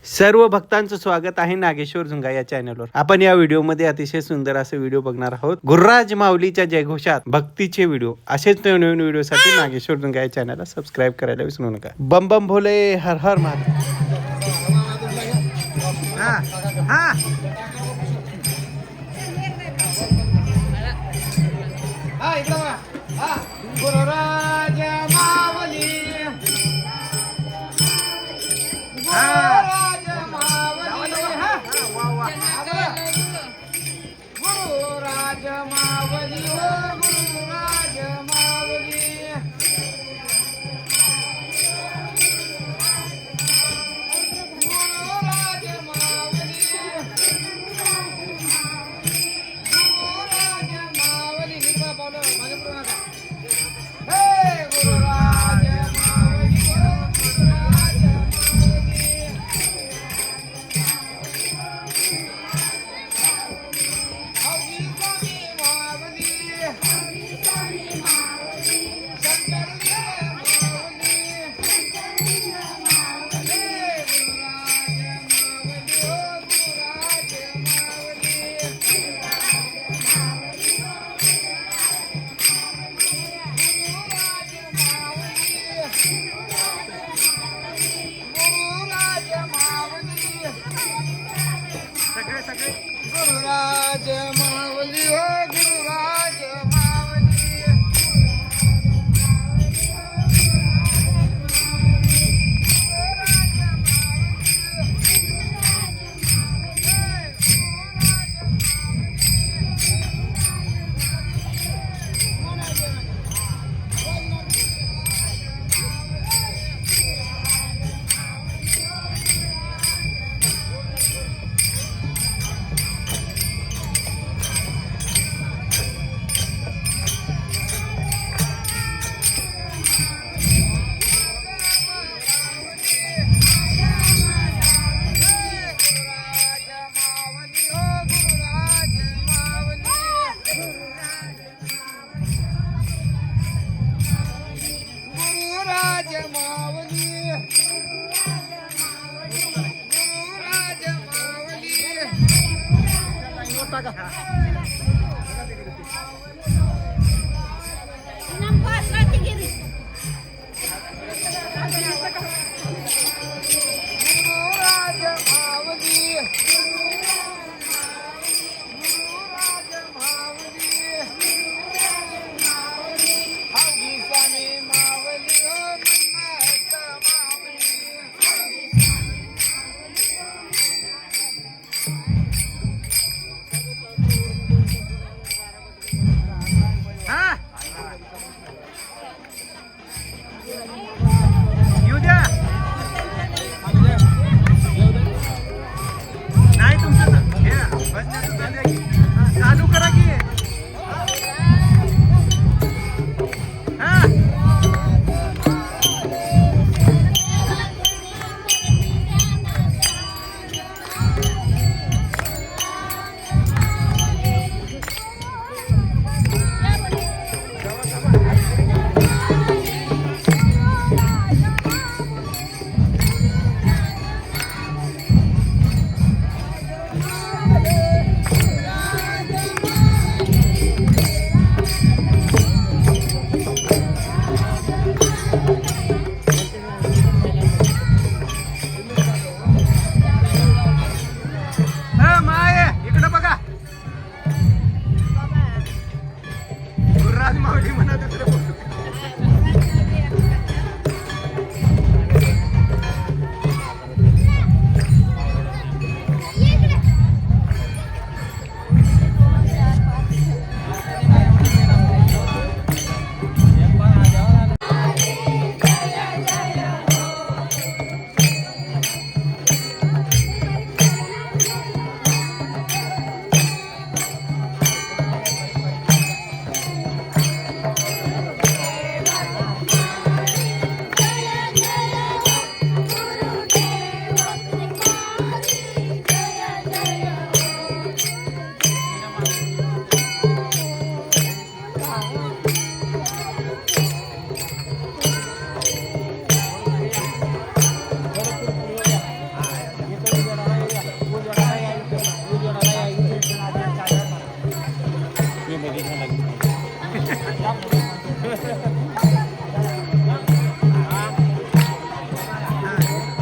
सर्व भक्तांचं स्वागत आहे नागेश्वर झुंगा या चॅनलवर. आपण या व्हिडिओमध्ये अतिशय सुंदर असे व्हिडिओ बघणार आहोत. गुरुराज माऊलीच्या जयघोषात भक्तीचे व्हिडिओ. असेच नवीन व्हिडिओसाठी नागेश्वर झुंगा या चॅनलला सबस्क्राईब करायला विसरू नका. बम बम भोले, हर हर महादेव. गुरुराज माऊली, गुरुराज माऊली, गुरुराज माऊली, गुरुराज माऊली, गुरुराज माऊली, गुरुराज माऊली. निर्मळ पावलं माझ्या पुढे नका. हे गुरुराज माऊली, गुरुराज माऊली, हौदी स्वामी माऊली, शंकरी माऊली, हे गुरुराज माऊली, गुरुराज गुरुराज माऊली, हो गुरुराज माऊली, गुरुराज माऊली, गुरुराज माऊली, गुरुराज माऊली, गुरुराज माऊली, हौदी स्वामी माऊली, हो मन्मथ माऊली, येऊ द्या. नाही तू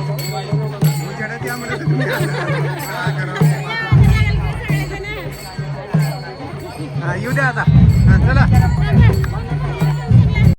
उजेडात या म्हणत तुम्ही हा, येऊ द्या आता. हा, चला